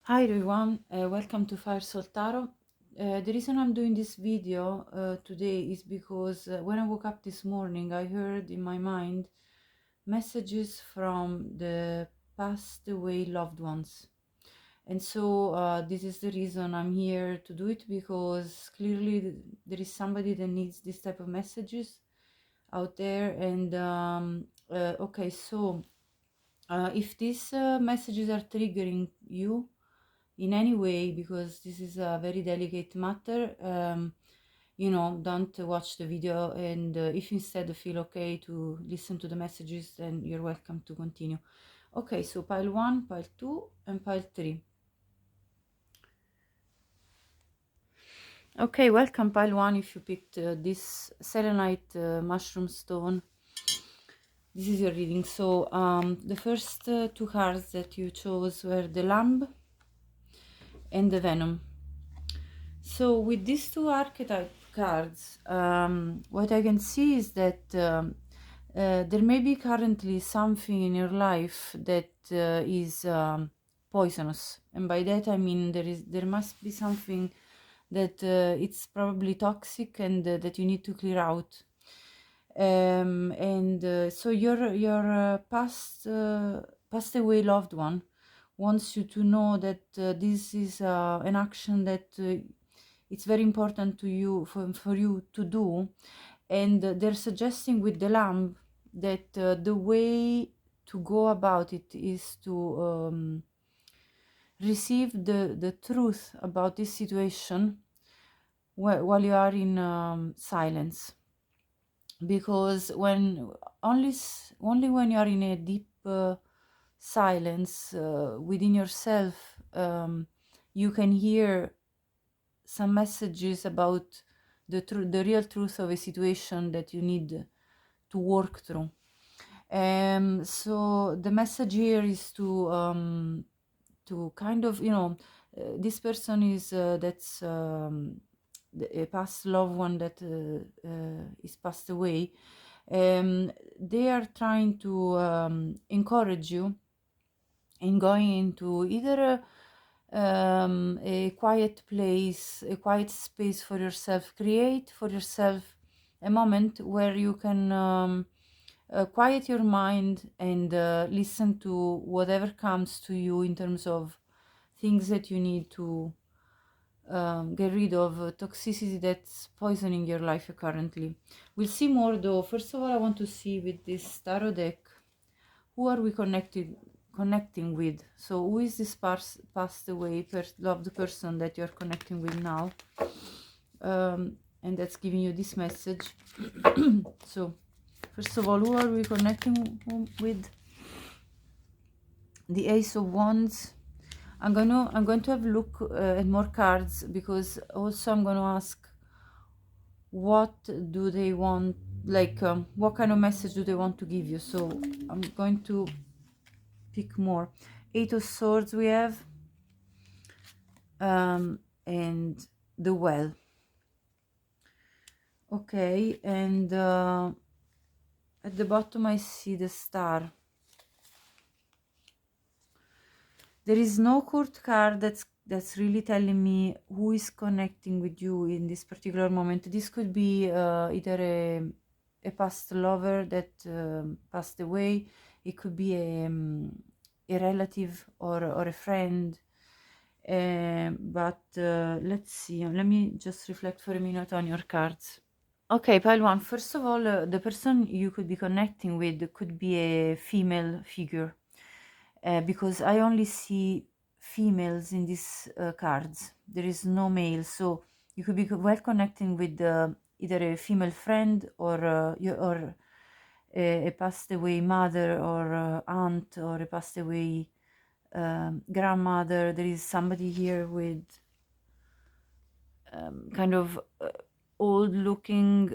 Hi everyone, welcome to Fire Soul Tarot. The reason I'm doing this video today is because when I woke up this morning, I heard in my mind messages from the passed away loved ones. And so this is the reason I'm here to do it, because clearly there is somebody that needs this type of messages out there. And okay, so if these messages are triggering you in any way, because this is a very delicate matter, don't watch the video. And if instead feel okay to listen to the messages, then you're welcome to continue. Okay, so pile 1, pile 2, and pile 3. Okay, welcome pile 1. If you picked this selenite mushroom stone, this is your reading. So the first two cards that you chose were the lamb and the venom. So with these two archetype cards, what I can see is that there may be currently something in your life that is poisonous, and by that I mean there must be something that it's probably toxic, and that you need to clear out. And so your passed away loved one wants you to know that this is an action that it's very important to you, for you to do. And they're suggesting with the lamb that the way to go about it is to receive the truth about this situation while you are in silence. Because when only when you are in a deep silence within yourself, you can hear some messages about the real truth of a situation that you need to work through. So the message here is to kind of, this person is that's a past loved one that is passed away. They are trying to encourage you in going into either a quiet place, a quiet space for yourself. Create for yourself a moment where you can quiet your mind and listen to whatever comes to you in terms of things that you need to get rid of, toxicity that's poisoning your life currently. We'll see more though. First of all, I want to see with this tarot deck, who are we connecting with? So who is this passed away loved person that you're connecting with now? And that's giving you this message. So first of all, who are we connecting with? The Ace of Wands. I'm going to have a look at more cards, because also I'm going to ask, what do they want, like what kind of message do they want to give you? So I'm going to pick more. Eight of Swords we have, and the Well. Okay, and at the bottom I see the Star. There is no court card that's really telling me who is connecting with you in this particular moment. This could be either a past lover that passed away. It could be a relative or a friend. But let's see. Let me just reflect for a minute on your cards. Okay, pile 1. First of all, the person you could be connecting with could be a female figure. Because I only see females in these cards. There is no male, so you could be well connecting with either a female friend or a passed away mother or aunt, or a passed away grandmother. There is somebody here with kind of old looking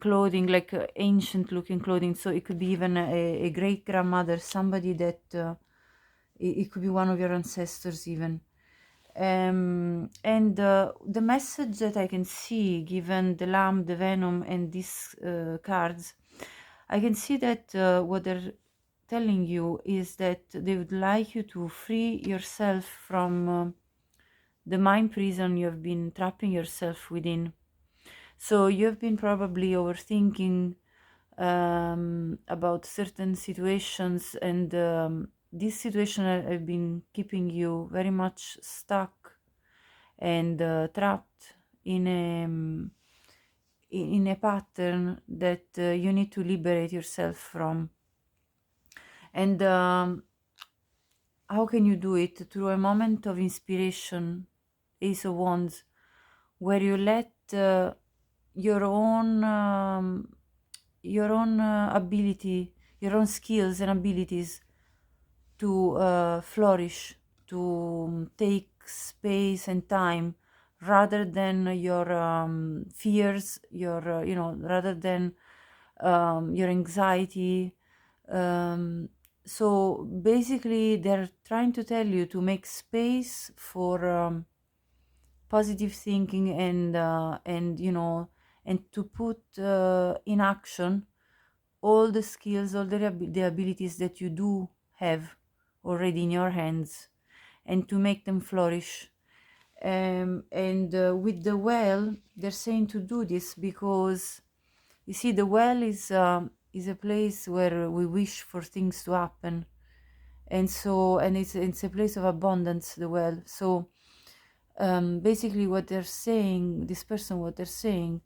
clothing, like ancient looking clothing. So it could be even a great grandmother, somebody that it could be one of your ancestors even. And the message that I can see, given the lamb, the venom, and these cards, I can see that what they're telling you is that they would like you to free yourself from the mind prison you have been trapping yourself within. So you've been probably overthinking about certain situations, and this situation have been keeping you very much stuck and trapped in a pattern that you need to liberate yourself from. And how can you do it? Through a moment of inspiration, Ace of Wands, where you let your own ability, your own skills and abilities to flourish, to take space and time, rather than your fears, your rather than your anxiety. So basically, they're trying to tell you to make space for positive thinking, and and to put in action all the skills, all the abilities that you do have already in your hands, and to make them flourish. And with the well, they're saying to do this because, you see, the well is a place where we wish for things to happen, and so, and it's a place of abundance, the well. So basically, what they're saying, this person, what they're saying,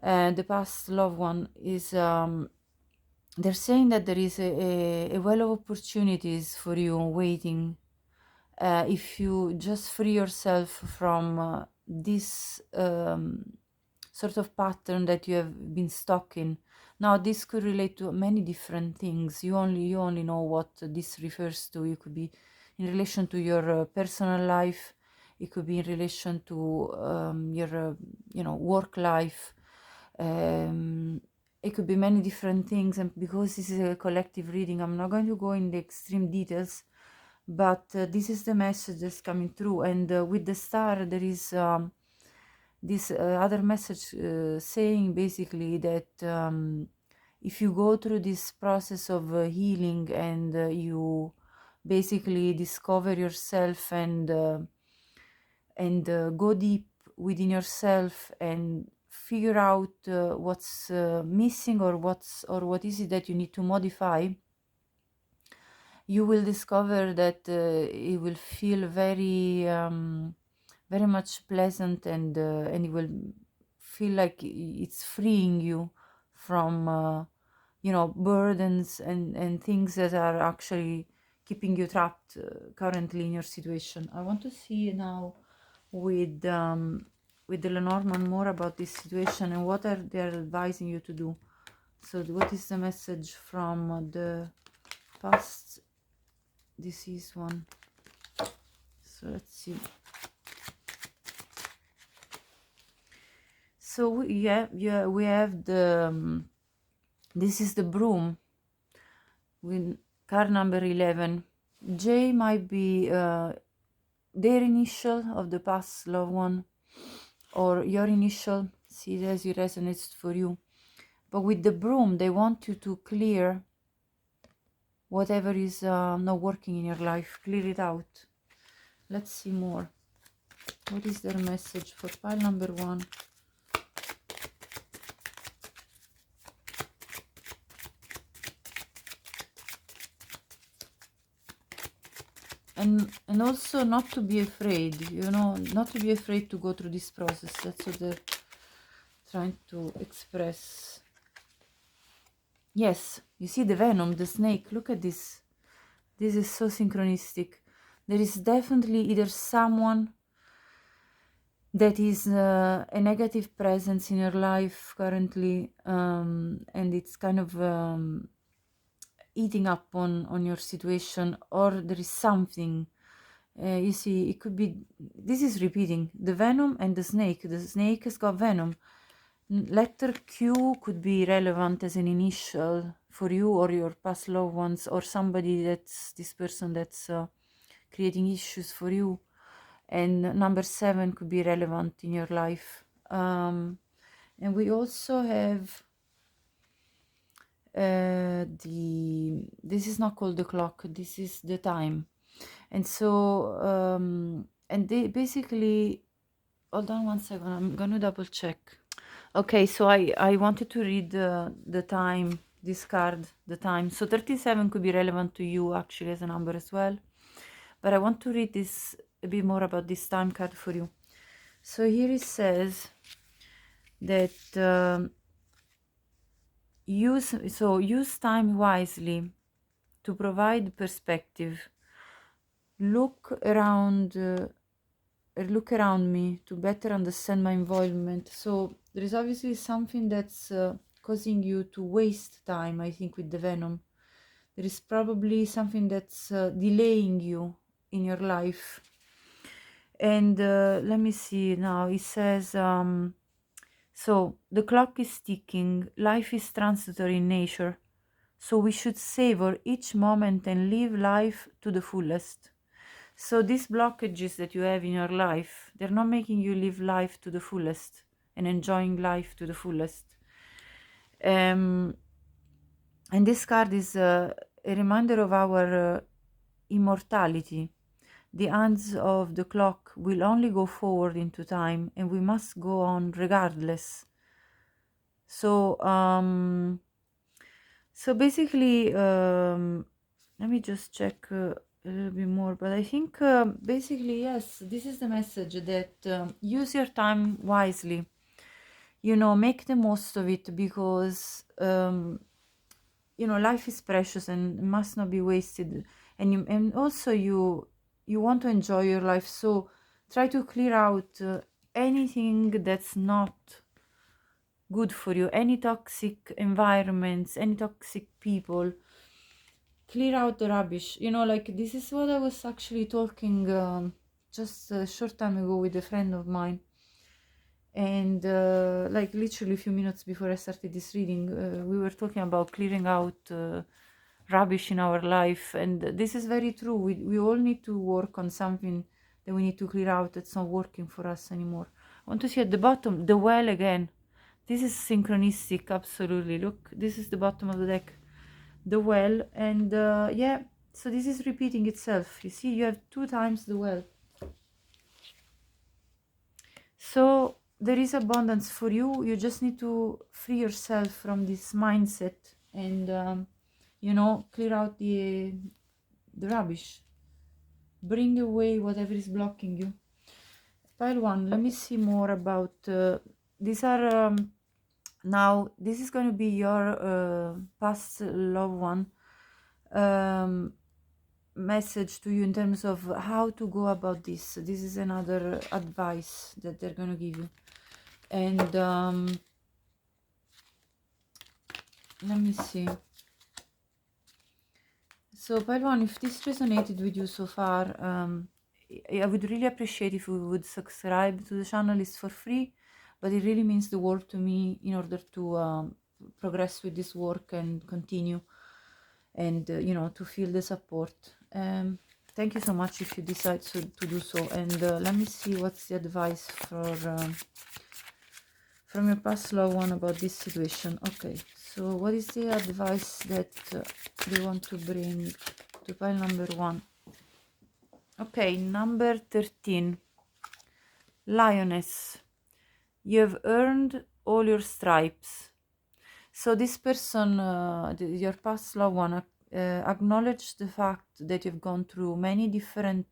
the past loved one, is they're saying that there is a well of opportunities for you waiting, if you just free yourself from this sort of pattern that you have been stuck in. Now, this could relate to many different things. You only know what this refers to. It could be in relation to your personal life. It could be in relation to your work life. It could be many different things, and because this is a collective reading, I'm not going to go in the extreme details, but this is the message that's coming through. And with the star, there is this other message saying basically that if you go through this process of healing, and you basically discover yourself, and go deep within yourself, and figure out what's missing, or what is it that you need to modify, you will discover that it will feel very much pleasant, and it will feel like it's freeing you from burdens and things that are actually keeping you trapped currently in your situation. I want to see now with the Lenormand more about this situation and what are they advising you to do. So what is the message from the past deceased one? So let's see. So we have the this is the broom with card number 11. J might be their initial of the past loved one, or your initial. See it as it resonates for you. But with the broom, they want you to clear whatever is not working in your life. Clear it out. Let's see more. What is their message for pile number 1? And also not to be afraid, not to be afraid to go through this process. That's what they're trying to express. Yes, you see the venom, the snake. Look at this. This is so synchronistic. There is definitely either someone that is a negative presence in your life currently, and it's kind of eating up on your situation, or there is something. You see, it could be, this is repeating, the venom and the snake. The snake has got venom. Letter Q could be relevant as an initial for you or your past loved ones, or somebody that's this person that's creating issues for you. And number 7 could be relevant in your life. And we also have this is not called the clock, this is the time. And so and they basically, hold on 1 second, I'm gonna double check. Okay, so I wanted to read the time, this card, the time. So 37 could be relevant to you actually as a number as well, but I want to read this a bit more about this time card for you. So here it says that use time wisely to provide perspective. Look around me to better understand my involvement. So there is obviously something that's causing you to waste time, I think, with the venom. There is probably something that's delaying you in your life. And let me see now. It says, so the clock is ticking. Life is transitory in nature. So we should savor each moment and live life to the fullest. So these blockages that you have in your life, they're not making you live life to the fullest and enjoying life to the fullest. And this card is a reminder of our immortality. The hands of the clock will only go forward into time, and we must go on regardless. So, so basically, let me just check a little bit more. But I think basically, yes, this is the message that use your time wisely. You know, make the most of it because you know, life is precious and must not be wasted. And also you want to enjoy your life, so try to clear out anything that's not good for you, any toxic environments, any toxic people. Clear out the rubbish, you know, like this is what I was actually talking just a short time ago with a friend of mine. And like literally a few minutes before I started this reading, we were talking about clearing out rubbish in our life. And this is very true. We all need to work on something that we need to clear out that's not working for us anymore. I want to see at the bottom, the well again. This is synchronistic, absolutely. Look, this is the bottom of the deck, the well. And yeah, so this is repeating itself. You see, you have 2 times the well. So there is abundance for you. You just need to free yourself from this mindset and you know, clear out the rubbish. Bring away whatever is blocking you. Pile 1, let me see more about these are now this is going to be your past loved one message to you in terms of how to go about this. This is another advice that they're going to give you. And let me see. So pile 1, if this resonated with you so far, I would really appreciate if you would subscribe to the channel. It's for free, but it really means the world to me in order to progress with this work and continue, and you know, to feel the support. Thank you so much if you decide to do so. And let me see what's the advice for from your past loved one about this situation. Okay, so what is the advice that they want to bring to pile number 1? Okay, number 13, Lioness. You have earned all your stripes. So this person, your past loved one, acknowledge the fact that you've gone through many different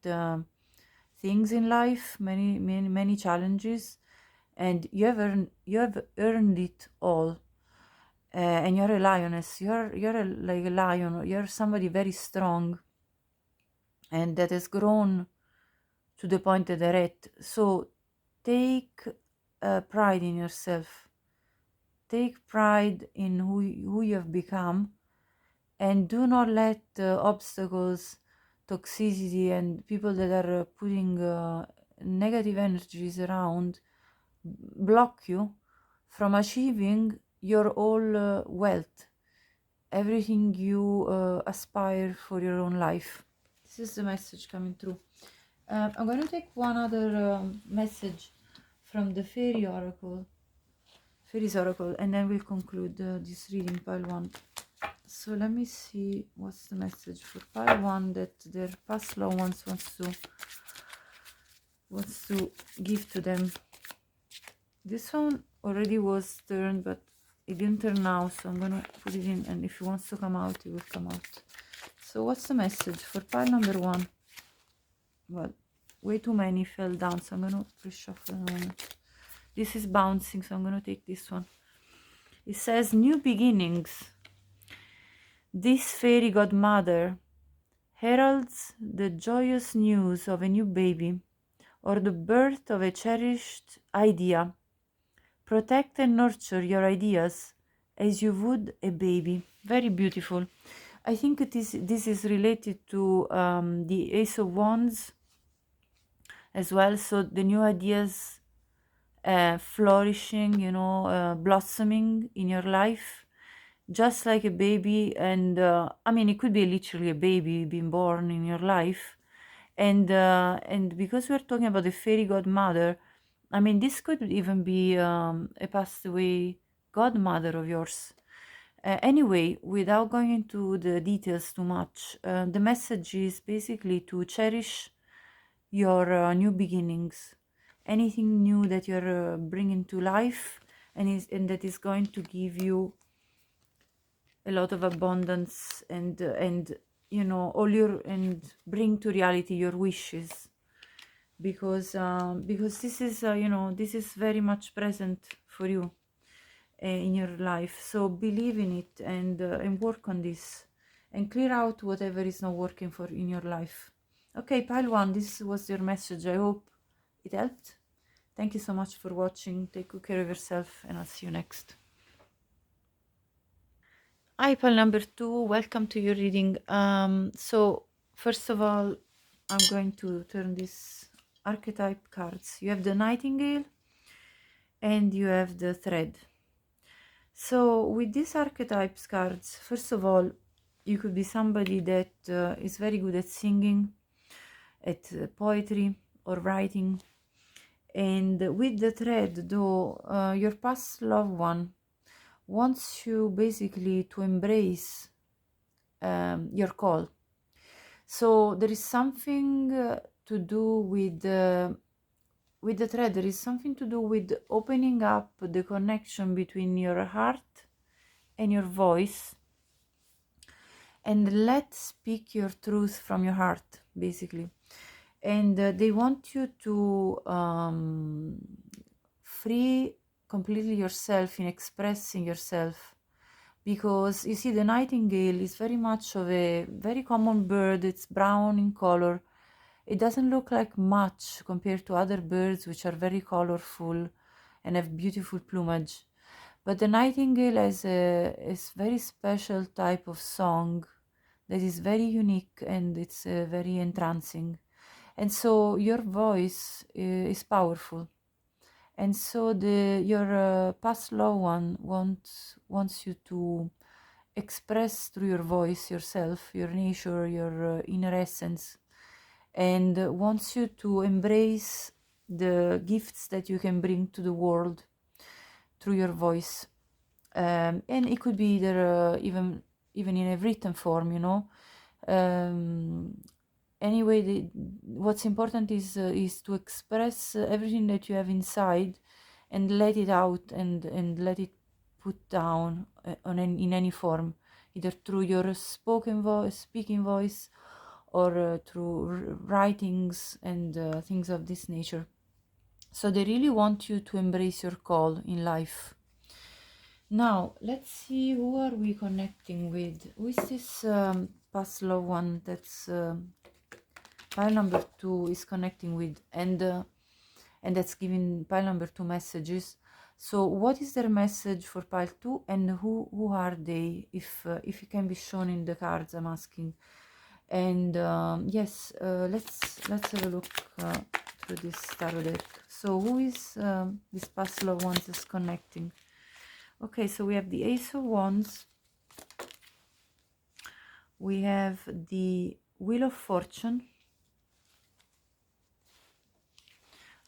things in life, many challenges, and you have earned it all. And you're a lioness. You're like a lion. You're somebody very strong, and that has grown to the point that they're at. So take pride in yourself. Take pride in who you have become, and do not let obstacles, toxicity, and people that are putting negative energies around block you from achieving your all wealth, everything you aspire for your own life. This is the message coming through. I'm going to take one other message from the Fairies Oracle, and then we'll conclude this reading, pile 1. So let me see what's the message for pile one that their past loved ones wants to give to them. This one already was turned, but it didn't turn now, so I'm gonna put it in, and if it wants to come out, it will come out. So what's the message for pile number one? Well, way too many fell down, so I'm gonna reshuffle in a moment. This is bouncing, so I'm gonna take this one. It says new beginnings. This fairy godmother heralds the joyous news of a new baby or the birth of a cherished idea. Protect and nurture your ideas as you would a baby. Very beautiful. I think this is related to the Ace of Wands as well. So the new ideas flourishing, blossoming in your life, just like a baby. And I mean, it could be literally a baby being born in your life. And because we're talking about the fairy godmother, I mean, this could even be a passed away godmother of yours. Anyway, without going into the details too much, the message is basically to cherish your new beginnings, anything new that you're bringing to life, and that is going to give you a lot of abundance and all your, and bring to reality your wishes, because this is this is very much present for you in your life. So believe in it and work on this and clear out whatever is not working for in your life. Okay, pile one, this was your message. I hope it helped. Thank you so much for watching. Take good care of yourself, and I'll see you next. Hi, pile number two, welcome to your reading. So first of all, I'm going to turn these archetype cards. You have the Nightingale and you have the Thread. So with these archetypes cards, first of all, you could be somebody that is very good at singing, at poetry or writing. And with the Thread, though, your past loved one wants you basically to embrace your call. So there is something to do with the Thread. There is something to do with opening up the connection between your heart and your voice, and let speak your truth from your heart, basically. And they want you to free completely yourself in expressing yourself, because you see, the nightingale is very much of a very common bird. It's brown in color. It doesn't look like much compared to other birds, which are very colorful and have beautiful plumage. But the nightingale has a very special type of song that is very unique, and it's very entrancing. And so your voice is powerful. And so your past loved one wants you to express through your voice yourself, your nature, your inner essence, and wants you to embrace the gifts that you can bring to the world through your voice. And it could be either even in a written form, anyway, what's important is to express everything that you have inside and let it out, and let it put down in any form, either through your speaking voice, or through writings and things of this nature. So they really want you to embrace your call in life. Now let's see, who are we connecting with? Who is this past loved one that's pile number two is connecting with, and that's giving pile number two messages? So what is their message for pile two, and who are they, if it can be shown in the cards, I'm asking. And yes, let's have a look through this tarot deck. So who is this past loved one is connecting? Okay, so we have the Ace of Wands, we have the Wheel of Fortune.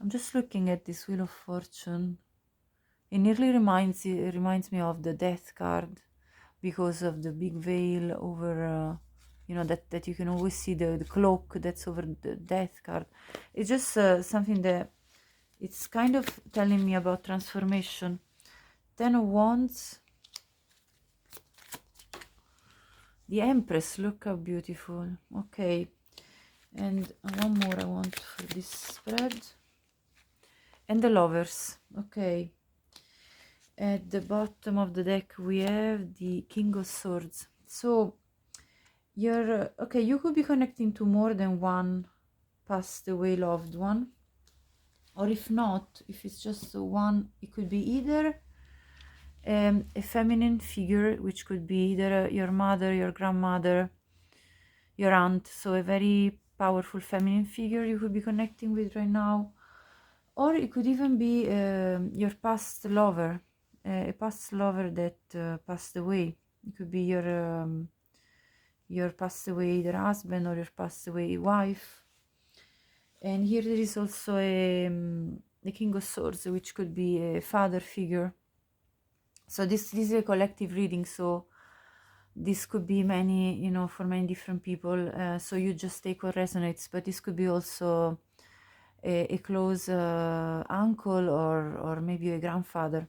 I'm just looking at this Wheel of Fortune. It nearly reminds me of the Death card, because of the big veil over, that you can always see the cloak that's over the death card. It's just something that it's kind of telling me about transformation. 10 of Wands, the Empress, look how beautiful. Okay, and one more I want for this spread, and the Lovers. Okay, at the bottom of the deck we have the King of Swords. So you're okay, you could be connecting to more than one passed away loved one, or if not, if it's just one, it could be either a feminine figure, which could be either your mother, your grandmother, your aunt, so a very powerful feminine figure you could be connecting with right now, or it could even be your past lover, a past lover that passed away. It could be your passed away either husband or your passed away wife. And here there is also the King of Swords, which could be a father figure. So this is a collective reading, so this could be many, for many different people, so you just take what resonates, but this could be also a close uncle or maybe a grandfather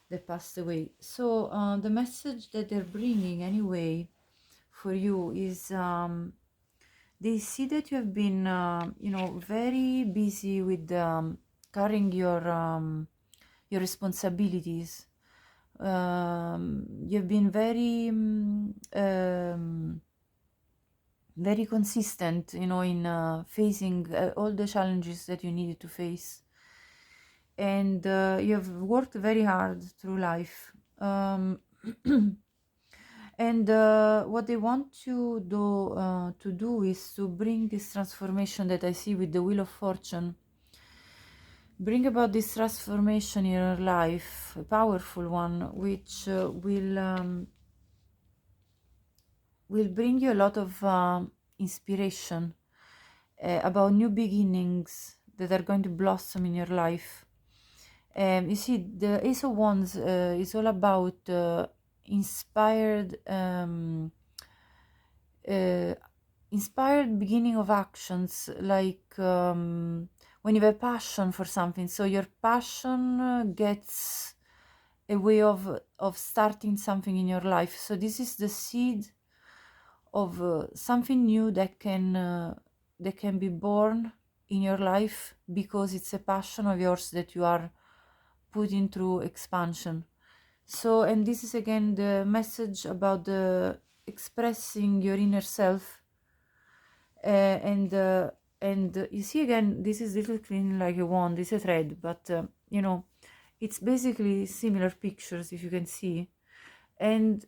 that passed away. So the message that they're bringing anyway for you is they see that you have been very busy with carrying your responsibilities. You've been very consistent, in facing all the challenges that you needed to face, and you have worked very hard through life. And what they want you to do is to bring this transformation that I see with the Wheel of Fortune. Bring about this transformation in your life, a powerful one, which will bring you a lot of inspiration about new beginnings that are going to blossom in your life. You see, the Ace of Wands is all about inspired beginning of actions, like when you have a passion for something, so your passion gets a way of starting something in your life. So this is the seed of something new that can be born in your life, because it's a passion of yours that you are putting through expansion. So, and this is again the message about the expressing your inner self, and you see again, this is little clean like a wand, it's a thread, but it's basically similar pictures, if you can see, and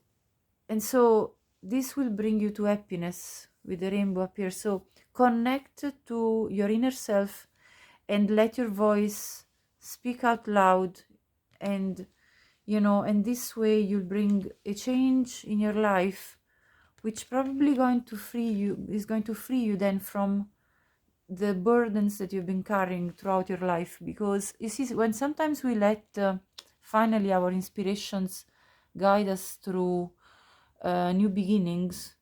so this will bring you to happiness with the rainbow up here. So connect to your inner self and let your voice speak out loud, and and this way you'll bring a change in your life, which probably is going to free you then from the burdens that you've been carrying throughout your life. Because you see, when sometimes we let finally our inspirations guide us through new beginnings,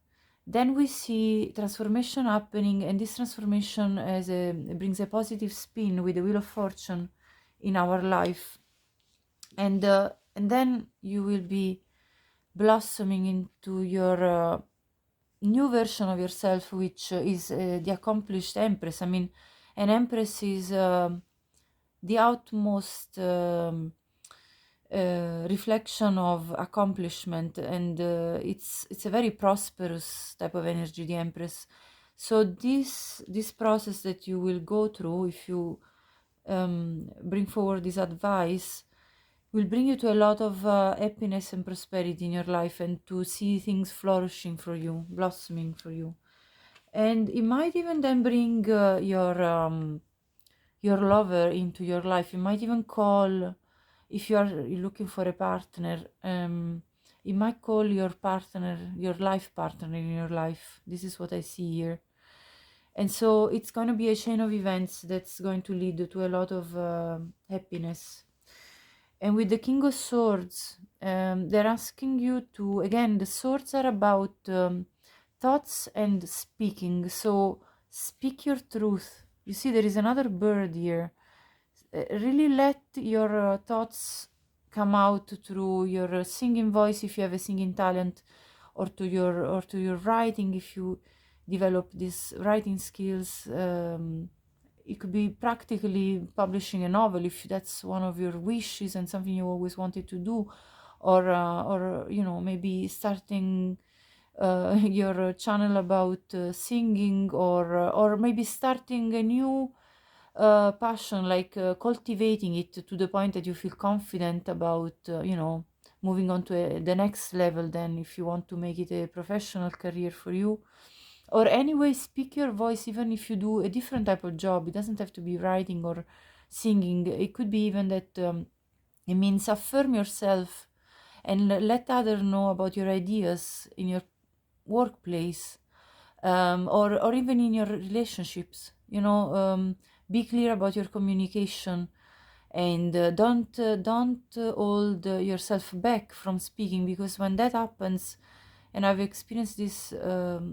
then we see transformation happening, and this transformation brings a positive spin with the Wheel of Fortune in our life, and then you will be blossoming into your new version of yourself, which is the accomplished Empress. I mean, an Empress is the utmost reflection of accomplishment, and it's a very prosperous type of energy, the Empress. So this process that you will go through, if you bring forward this advice, will bring you to a lot of happiness and prosperity in your life, and to see things flourishing for you, blossoming for you. And it might even then bring your lover into your life. You might even call, if you're looking for a partner, you might call your partner, your life partner in your life. This is what I see here. And so it's going to be a chain of events that's going to lead to a lot of happiness. And with the King of Swords, they're asking you to, again, the swords are about thoughts and speaking. So speak your truth. You see, there is another bird here. Really let your thoughts come out through your singing voice if you have a singing talent, or to your writing if you develop these writing skills. It could be practically publishing a novel if that's one of your wishes and something you always wanted to do, or maybe starting your channel about singing, or maybe starting a new passion, like cultivating it to the point that you feel confident about moving on to the next level, then if you want to make it a professional career for you. Or anyway, speak your voice. Even if you do a different type of job, it doesn't have to be writing or singing. It could be even that it means affirm yourself and let others know about your ideas in your workplace, or even in your relationships. Be clear about your communication, and don't hold yourself back from speaking, because when that happens, and I've experienced this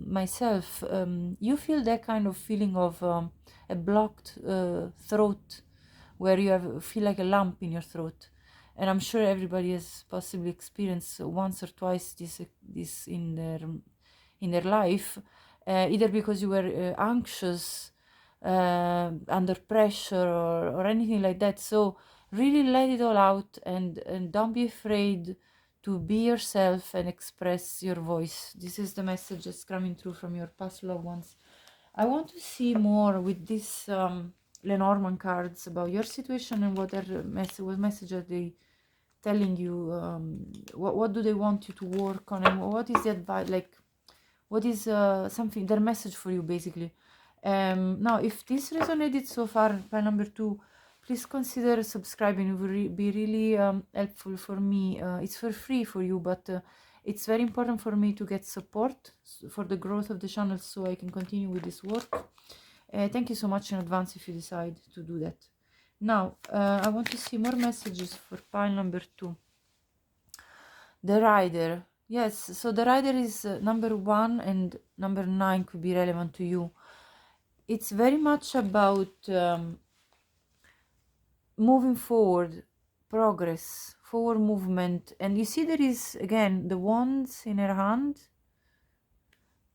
myself, you feel that kind of feeling of a blocked throat, where you feel like a lump in your throat. And I'm sure everybody has possibly experienced once or twice this in their life, either because you were anxious, under pressure, or anything like that. So really let it all out, and don't be afraid to be yourself and express your voice. This is the message that's coming through from your past loved ones. I want to see more with this Lenormand cards about your situation, and what message are they telling you. What do they want you to work on, and what is the advice, like what is something, their message for you, basically. Now, if this resonated so far, pile number 2, please consider subscribing. It will be really helpful for me. It's for free for you, but it's very important for me to get support for the growth of the channel, so I can continue with this work. Thank you so much in advance if you decide to do that. Now, I want to see more messages for pile number 2. The rider. Yes, so the rider is number 1, and number 9 could be relevant to you. It's very much about moving forward, progress, forward movement. And you see there is, again, the wands in her hand.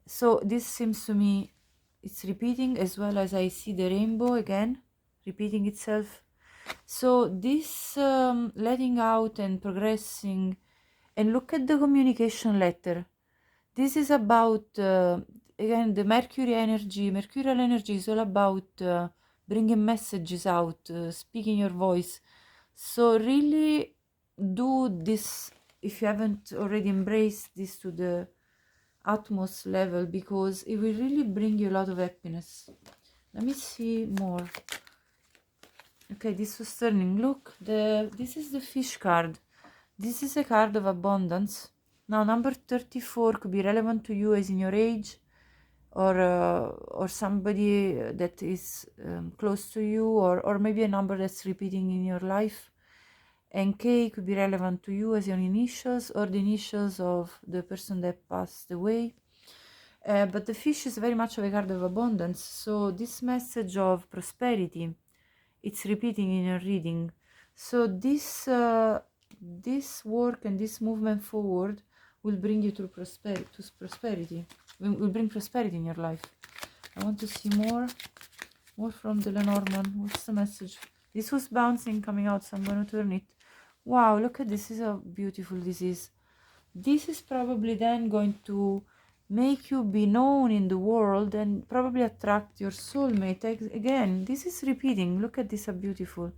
So this seems to me, it's repeating, as well as I see the rainbow again, repeating itself. So this letting out and progressing. And look at the communication letter. This is about, again, the Mercury energy. Mercurial energy is all about bringing messages out, speaking your voice. So really do this, if you haven't already embraced this to the utmost level, because it will really bring you a lot of happiness. Let me see more. Okay, this was turning. Look, this is the fish card. This is a card of abundance. Now, number 34 could be relevant to you as in your age, or somebody that is close to you, or maybe a number that's repeating in your life. And K could be relevant to you as your initials, or the initials of the person that passed away. But the fish is very much of a card of abundance. So this message of prosperity, it's repeating in your reading. So this work and this movement forward will bring you to prosperity. Will bring prosperity in your life. I want to see more from the Lenormand. What's the message? This was bouncing, coming out, so I'm going to turn it. Wow, look at this. This is how beautiful this is. This is probably then going to make you be known in the world and probably attract your soulmate. Again, this is repeating. Look at this, how beautiful.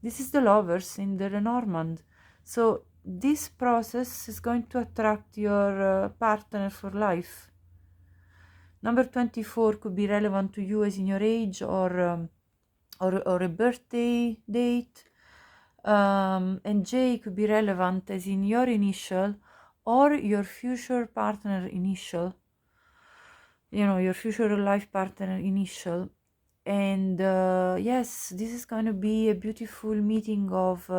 This is the Lovers in the Lenormand. So this process is going to attract your partner for life. Number 24 could be relevant to you as in your age, or a birthday date. And J could be relevant as in your initial or your future partner initial, your future life partner initial. And yes, this is going to be a beautiful meeting of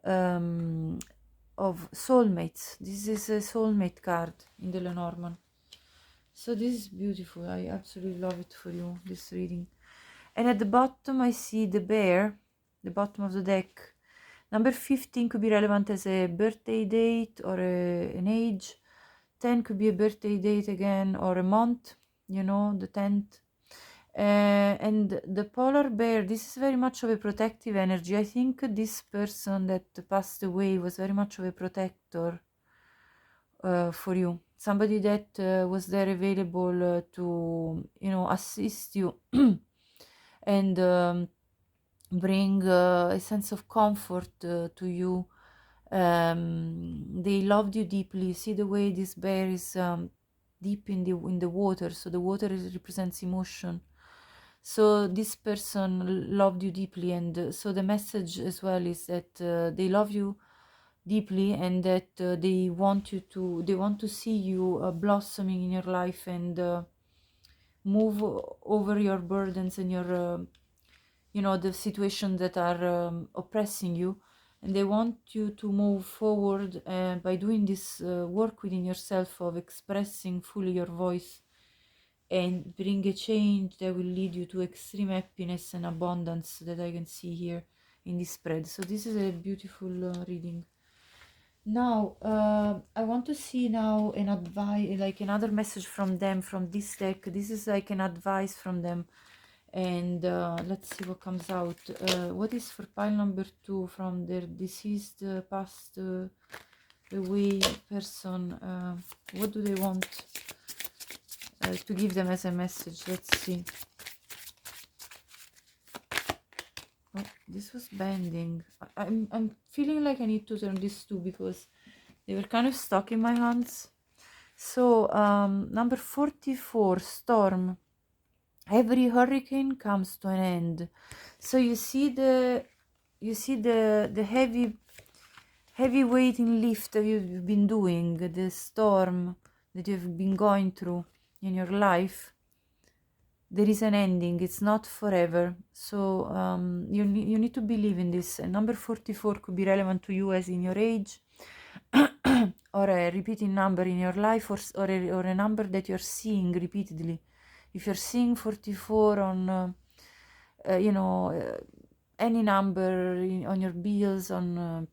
um, of soulmates. This is a soulmate card in the Lenormand. So this is beautiful. I absolutely love it for you, this reading. And at the bottom I see the bear, the bottom of the deck. Number 15 could be relevant as a birthday date or an age. 10 could be a birthday date again, or a month, you know, the 10th. And the polar bear, this is very much of a protective energy. I think this person that passed away was very much of a protector for you. Somebody that was there available to, you know, assist you and bring a sense of comfort to you. They loved you deeply. See the way this bear is deep in the water, so the water represents emotion. So this person loved you deeply, and so the message as well is that they love you deeply, and that they want to see you blossoming in your life, and move over your burdens and your you know, the situations that are oppressing you, and they want you to move forward by doing this work within yourself of expressing fully your voice and bring a change that will lead you to extreme happiness and abundance that I can see here in this spread. So this is a beautiful reading. Now I want to see now an advice, like another message from them, from this deck. This is like an advice from them, and let's see what comes out. What is for pile number 2 from their deceased passed away person? What do they want to give them as a message? Let's see. Oh, this was bending. I'm feeling like I need to turn this too, because they were kind of stuck in my hands. So number 44, storm. Every hurricane comes to an end. So you see the heavy weighting lift that you've been doing, the storm that you've been going through in your life. There is an ending. It's not forever. So you need to believe in this. And number 44 could be relevant to you as in your age, or a repeating number in your life, or a number that you're seeing repeatedly. If you're seeing 44 on, you know, any number on your bills, on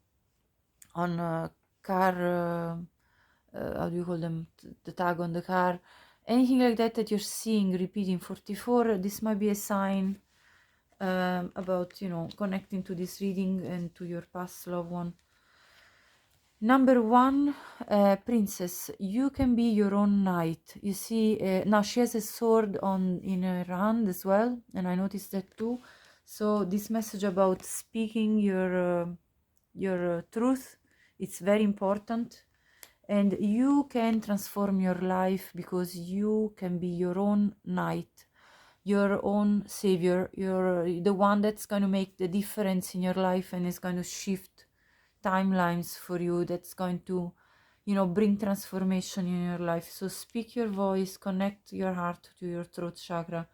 car, how do you call them, the tag on the car, anything like that that you're seeing repeating 44, this might be a sign about, you know, connecting to this reading and to your past loved one. Number 1, princess, you can be your own knight. You see, now she has a sword in her hand as well, and I noticed that too. So this message about speaking your truth, it's very important, and you can transform your life because you can be your own knight, your own savior. You're the one that's going to make the difference in your life and is going to shift timelines for you, that's going to, you know, bring transformation in your life. So speak your voice, connect your heart to your throat chakra,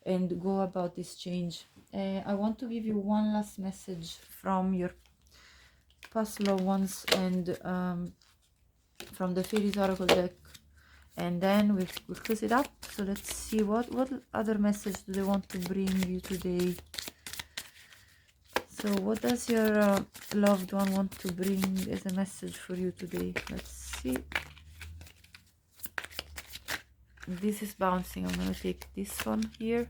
and go about this change. I want to give you one last message from your past loved ones, and from the Fairies Oracle deck, and then we'll close it up. So let's see what other message do they want to bring you today. So what does your loved one want to bring as a message for you today? Let's see. This is bouncing. I'm going to take this one here.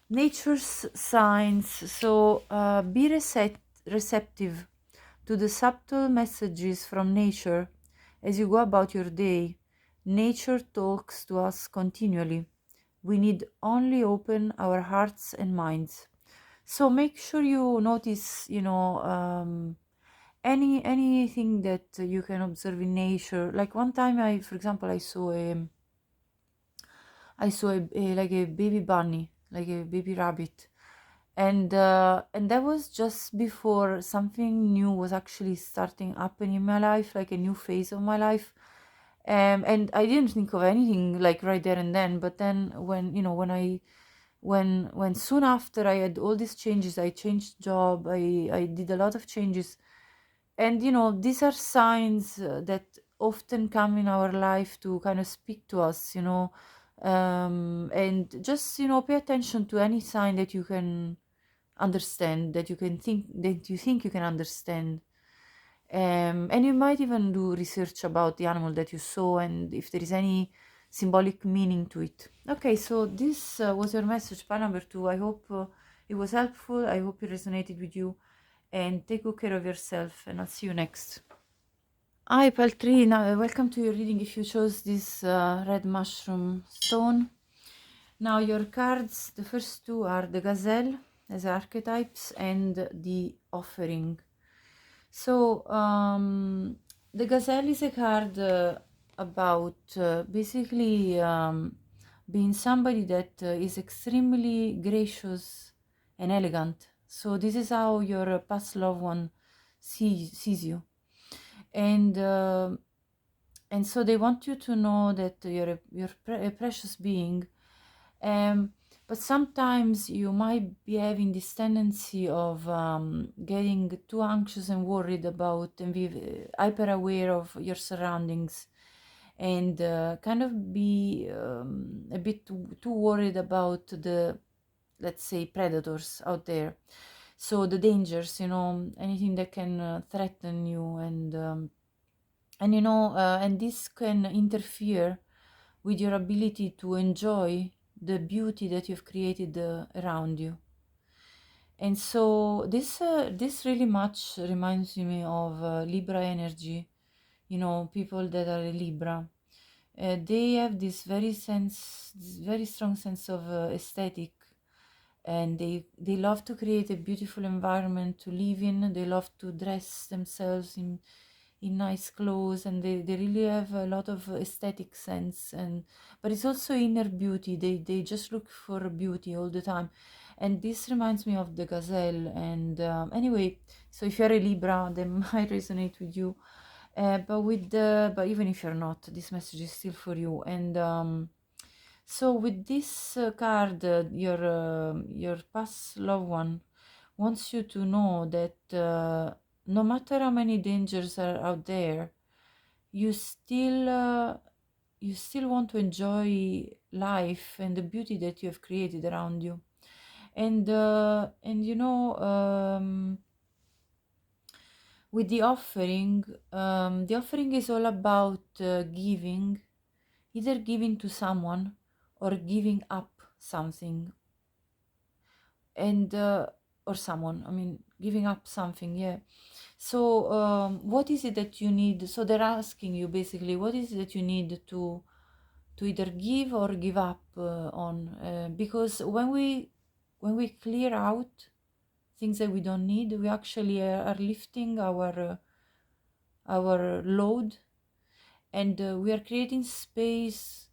Nature's signs. So be receptive to the subtle messages from nature as you go about your day. Nature talks to us continually. We need only open our hearts and minds. So make sure you notice, you know, anything that you can observe in nature. Like one time, for example, I saw like a baby bunny, like a baby rabbit, and that was just before something new was actually starting happening in my life, like a new phase of my life. And I didn't think of anything like right there and then, but then when, you know, when I when soon after I had all these changes, I changed job, I did a lot of changes. And these are signs that often come in our life to kind of speak to us, and just pay attention to any sign that you can understand, that you think you can understand. And you might even do research about the animal that you saw and if there is any symbolic meaning to it. Okay, so this was your message, pile number 2. I hope it was helpful. I hope it resonated with you, and take good care of yourself, and I'll see you next. Hi, pile 3. Now, welcome to your reading if you chose this red mushroom stone. Now, your cards, the first two are the gazelle as archetypes and the offering. So, the gazelle is a card about basically being somebody that is extremely gracious and elegant. So, this is how your past loved one sees you. And so they want you to know that you're a precious being. But sometimes you might be having this tendency of getting too anxious and worried about and be hyper aware of your surroundings, and kind of be a bit too worried about the, let's say, predators out there. So the dangers, anything that can threaten you, and this can interfere with your ability to enjoy the beauty that you've created around you. And so this really much reminds me of Libra energy. People that are a Libra, they have this very strong sense of aesthetic, and they love to create a beautiful environment to live in. They love to dress themselves in nice clothes, and they really have a lot of aesthetic sense, but it's also inner beauty. They just look for beauty all the time, and this reminds me of the gazelle. And anyway, so if you're a Libra, they might resonate with you, but even if you're not, this message is still for you. And so with this card, your past loved one wants you to know that no matter how many dangers are out there, you still want to enjoy life and the beauty that you have created around you. And with the offering is all about giving, either giving to someone or giving up something, and or someone, I mean, giving up something. Yeah. So what is it that you need? So they're asking you basically, what is it that you need to either give or give up on, because when we clear out things that we don't need, we actually are lifting our load, and we are creating space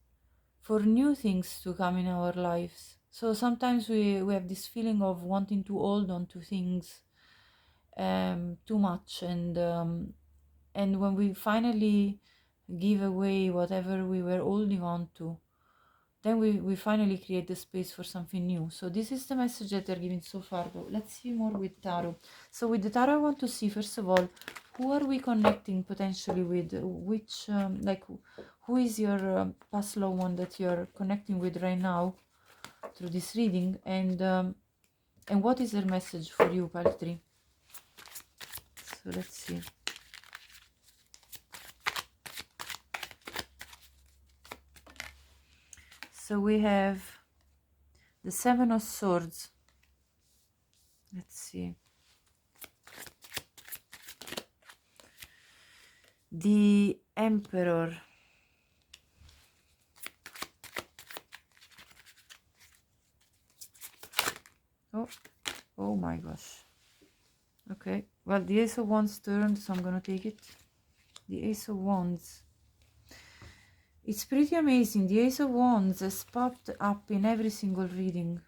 for new things to come in our lives. So sometimes we have this feeling of wanting to hold on to things too much, and when we finally give away whatever we were holding on to, then we finally create the space for something new. So this is the message that they're giving so far. But let's see more with tarot. So with the tarot, I want to see, first of all, who are we connecting potentially with? Which who is your past loved one that you're connecting with right now through this reading? And what is their message for you, pile 3? So let's see. So we have the 7 of Swords. Let's see. The Emperor. Oh my gosh. Okay, well, the Ace of Wands turned, so I'm gonna take it. The Ace of Wands. It's pretty amazing. The Ace of Wands has popped up in every single reading.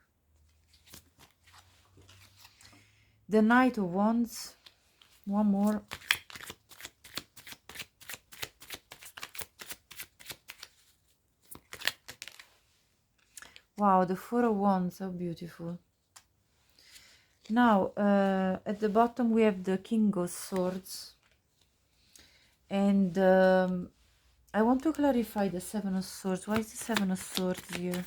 The Knight of Wands. One more. Wow, the Four of Wands, so beautiful. Now, at the bottom we have the King of Swords. And I want to clarify the Seven of Swords. Why is the Seven of Swords here?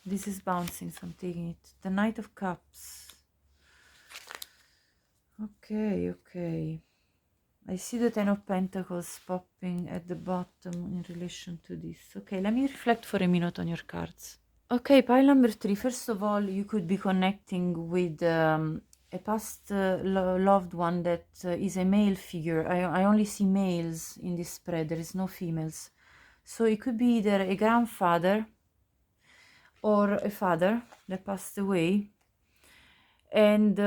This is bouncing, so I'm taking it. The Knight of Cups. Okay, okay. I see the Ten of Pentacles popping at the bottom in relation to this. Okay, let me reflect for a minute on your cards. Okay, pile number 3. First of all, you could be connecting with a past loved one that is a male figure. I only see males in this spread. There is no females. So it could be either a grandfather or a father that passed away. And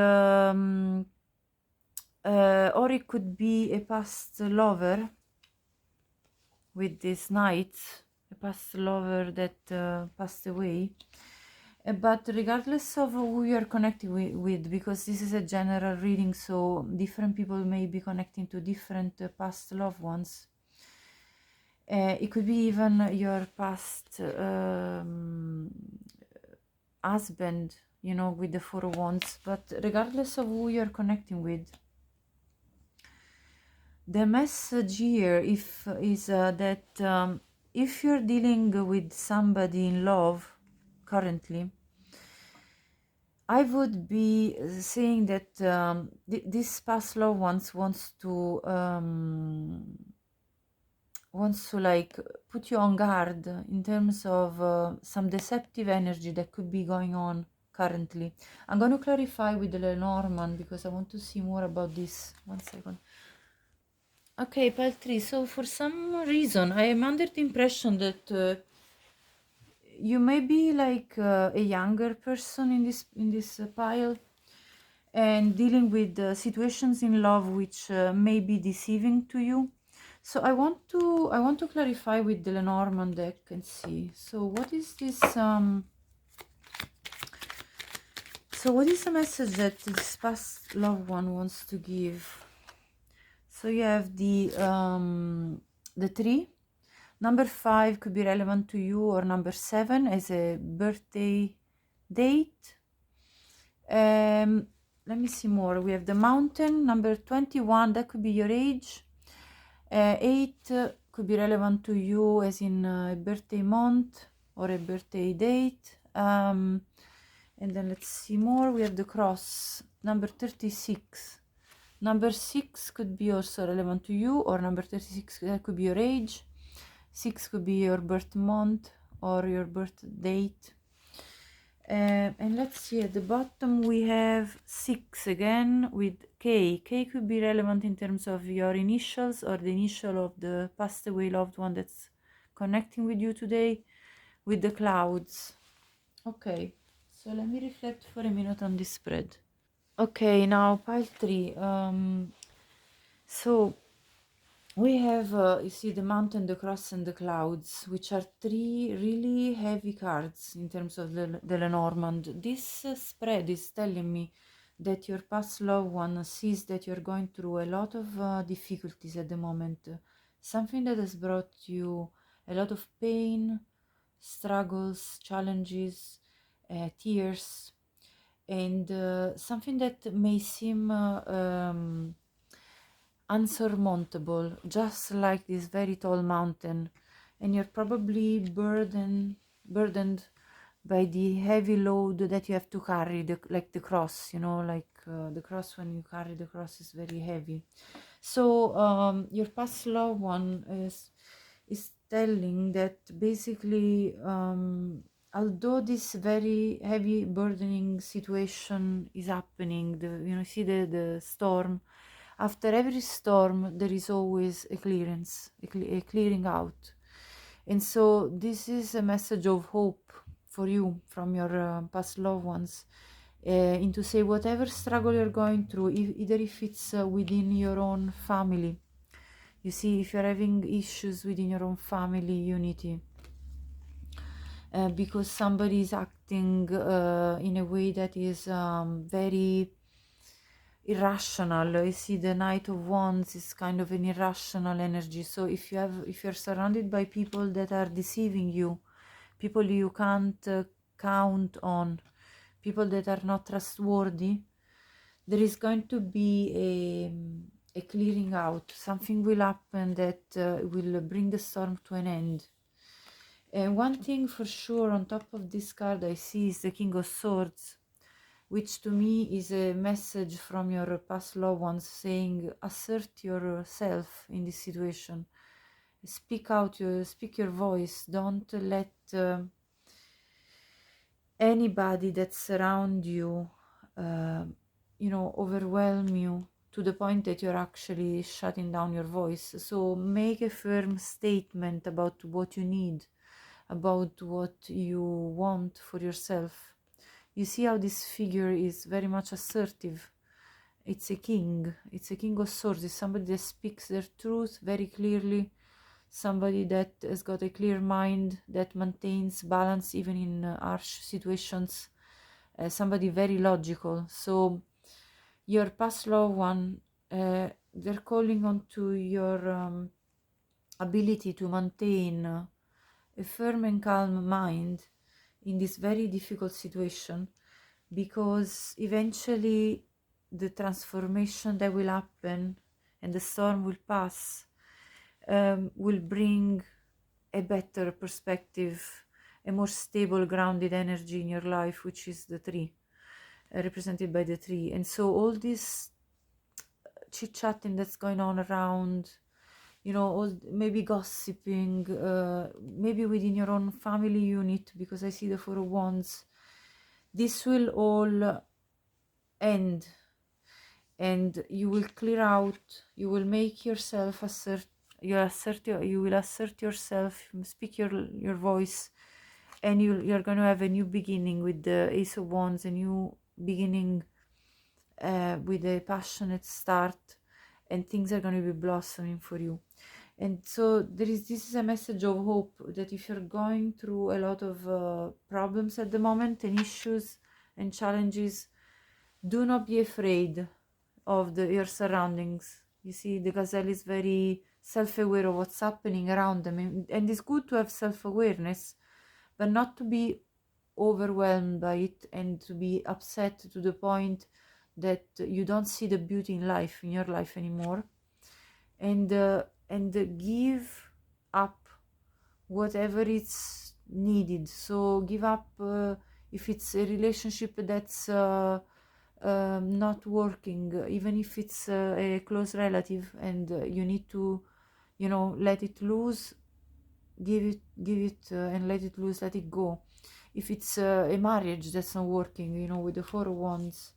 or it could be a past lover with this knight, a past lover that passed away. But regardless of who you're connecting with, because this is a general reading, so different people may be connecting to different past loved ones. It could be even your past husband, you know, with the Four of Wands. But regardless of who you're connecting with, the message here is that if you're dealing with somebody in love currently, I would be saying that this past loved ones wants to like put you on guard in terms of some deceptive energy that could be going on currently. I'm going to clarify with the Lenormand because I want to see more about this. 1 second. Okay, pile 3. So for some reason, I am under the impression that you may be like a younger person in this pile and dealing with situations in love which may be deceiving to you. So I want to clarify with the Lenormand deck and see. So what is this? So what is the message that this past loved one wants to give? So you have the 3. Number 5 could be relevant to you, or number 7 as a birthday date. Let me see more. We have the Mountain, number 21, that could be your age. 8 could be relevant to you as in a birthday month or a birthday date. And then let's see more. We have the Cross, number 36. Number 6 could be also relevant to you, or number 36 could be your age. 6 could be your birth month or your birth date. And let's see, at the bottom we have 6 again with K. K could be relevant in terms of your initials or the initial of the passed away loved one that's connecting with you today, with the Clouds. Okay, so let me reflect for a minute on this spread. Okay, now pile 3. So we have, you see, the Mountain, the Cross, and the Clouds, which are 3 really heavy cards in terms of the Lenormand. This spread is telling me that your past loved one sees that you're going through a lot of difficulties at the moment. Something that has brought you a lot of pain, struggles, challenges, tears, and something that may seem unsurmountable, just like this very tall mountain, and you're probably burdened by the heavy load that you have to carry, like the cross, you know, like the cross, when you carry the cross, is very heavy. So your past loved one is telling that basically, although this very heavy burdening situation is happening, see the storm, after every storm there is always a clearance, a clearing out. And so this is a message of hope for you from your past loved ones, into say whatever struggle you're going through, either if it's within your own family. You see, if you're having issues within your own family unity, because somebody is acting in a way that is very irrational. You see, the Knight of Wands is kind of an irrational energy. So if you're surrounded by people that are deceiving you, people you can't count on, people that are not trustworthy, there is going to be a clearing out. Something will happen that will bring the storm to an end. And one thing for sure on top of this card I see is the King of Swords, which to me is a message from your past loved ones saying assert yourself in this situation. Speak out, speak your voice. Don't let anybody that's around you overwhelm you to the point that you're actually shutting down your voice. So make a firm statement about what you need, about what you want for yourself. You see how this figure is very much assertive. It's a king of swords. It's somebody that speaks their truth very clearly, somebody that has got a clear mind, that maintains balance even in harsh situations, somebody very logical. So your past loved one, they're calling on to your ability to maintain a firm and calm mind in this very difficult situation, because eventually the transformation that will happen and the storm will pass, will bring a better perspective, a more stable, grounded energy in your life, which is the tree, represented by the tree. And so all this chit-chatting that's going on around, all maybe gossiping, maybe within your own family unit, because I see the Four of Wands, this will all end, and you will clear out, you will make yourself you will assert yourself, speak your voice, and you're going to have a new beginning with the Ace of Wands, a new beginning with a passionate start, and things are going to be blossoming for you. And so this is a message of hope, that if you're going through a lot of problems at the moment and issues and challenges, do not be afraid of your surroundings. You see, the gazelle is very self-aware of what's happening around them, and it's good to have self-awareness, but not to be overwhelmed by it and to be upset to the point that you don't see the beauty in your life anymore, and give up whatever is needed. So give up if it's a relationship that's not working, even if it's a close relative, and you need to let it loose, give it and let it loose, let it go. If it's a marriage that's not working, with the Four of Wands,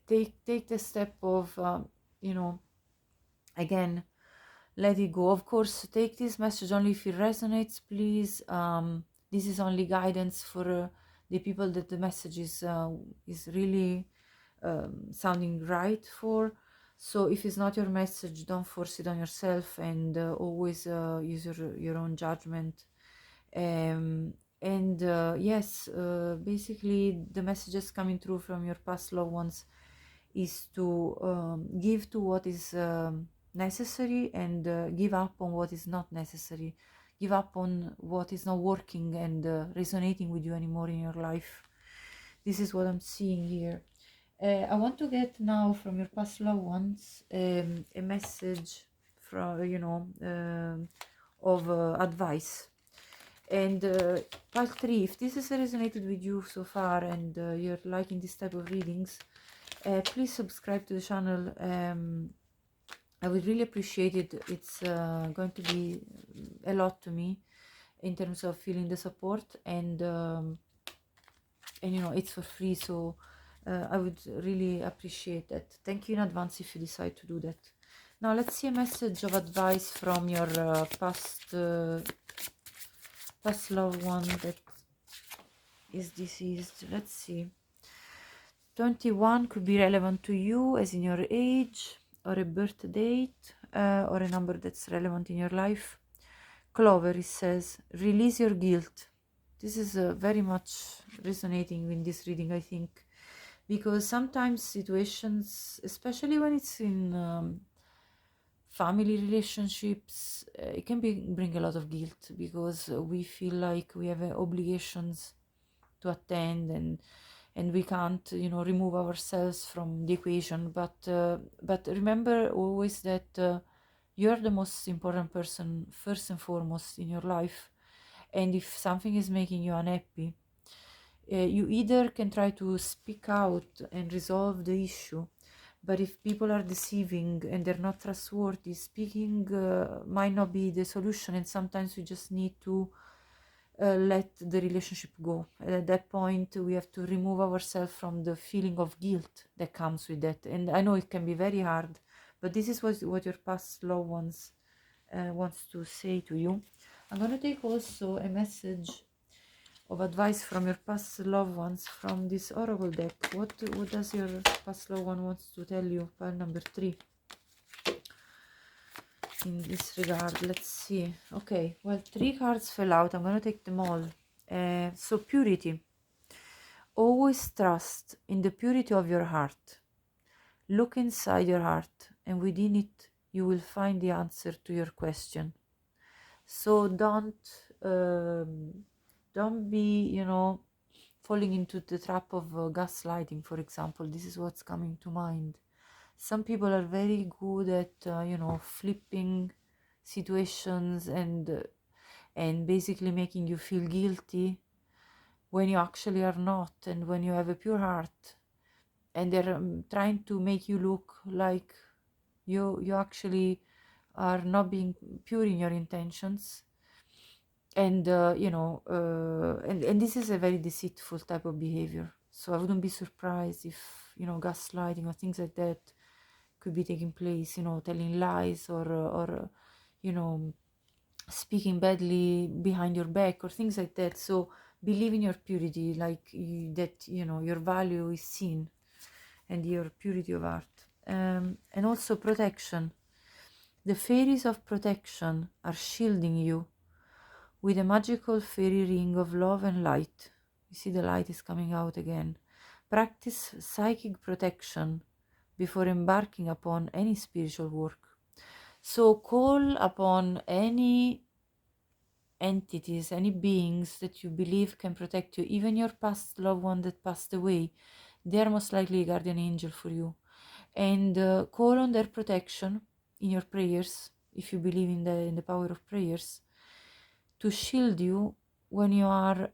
take the step of again, let it go. Of course, take this message only if it resonates, please. This is only guidance for the people that the message is really sounding right for. So if it's not your message, don't force it on yourself, and always use your own judgment. Yes, basically the messages coming through from your past loved ones is to give to what is necessary, and give up on what is not necessary. Give up on what is not working and resonating with you anymore in your life. This is what I'm seeing here. I want to get now from your past loved ones a message from of advice. And pile 3, if this has resonated with you so far, and you're liking this type of readings, please subscribe to the channel. I would really appreciate it. It's going to be a lot to me in terms of feeling the support, and it's for free, so I would really appreciate that. Thank you in advance if you decide to do that. Now let's see a message of advice from your past loved one that is deceased. Let's see. 21 could be relevant to you, as in your age, or a birth date, or a number that's relevant in your life. Clover, it says, release your guilt. This is very much resonating in this reading, I think. because sometimes situations, especially when it's in family relationships, it can bring a lot of guilt, because we feel like we have obligations to attend, and we can't, remove ourselves from the equation. But remember always that you're the most important person first and foremost in your life. And if something is making you unhappy, you either can try to speak out and resolve the issue, but if people are deceiving and they're not trustworthy, speaking might not be the solution, and sometimes we just need to let the relationship go. At that point, we have to remove ourselves from the feeling of guilt that comes with that. And I know it can be very hard, but this is what your past loved ones wants to say to you. I'm going to take also a message of advice from your past loved ones from this oracle deck. What does your past loved one wants to tell you? Pile number 3. In this regard, let's see. Okay, well, 3 cards fell out. I'm going to take them all. So purity. Always trust in the purity of your heart. Look inside your heart, and within it you will find the answer to your question. So don't be, falling into the trap of gaslighting, for example. This is what's coming to mind. Some people are very good at, flipping situations and basically making you feel guilty when you actually are not, and when you have a pure heart, and they're trying to make you look like you actually are not being pure in your intentions. And and this is a very deceitful type of behavior. So I wouldn't be surprised if, gaslighting or things like that could be taking place, telling lies, or speaking badly behind your back, or things like that. So believe in your purity, like that, your value is seen, and your purity of heart. And also protection. The fairies of protection are shielding you with a magical fairy ring of love and light. You see the light is coming out again. Practice psychic protection before embarking upon any spiritual work. So call upon any entities, any beings that you believe can protect you, even your past loved one that passed away. They are most likely a guardian angel for you. And call on their protection in your prayers, if you believe in the power of prayers, to shield you when you are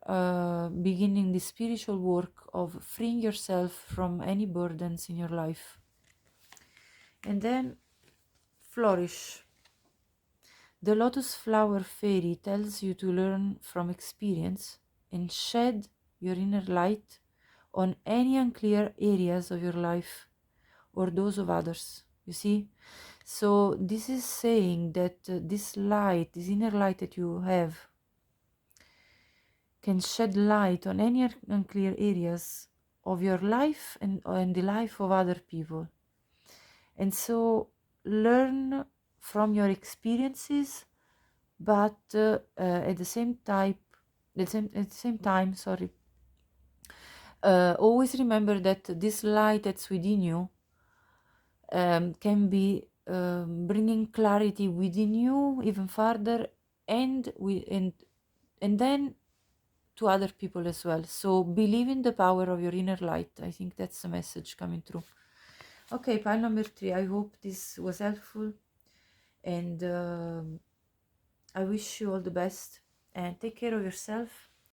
beginning the spiritual work of freeing yourself from any burdens in your life. And then flourish. The lotus flower fairy tells you to learn from experience and shed your inner light on any unclear areas of your life or those of others. You see? So this is saying that this light, this inner light that you have, can shed light on any unclear areas of your life and the life of other people. And so learn from your experiences, but at the same time, always remember that this light that's within you can be bringing clarity within you even further, and then to other people as well. So believe in the power of your inner light. I think that's the message coming through. Okay, pile number 3. I hope this was helpful, and I wish you all the best, and take care of yourself.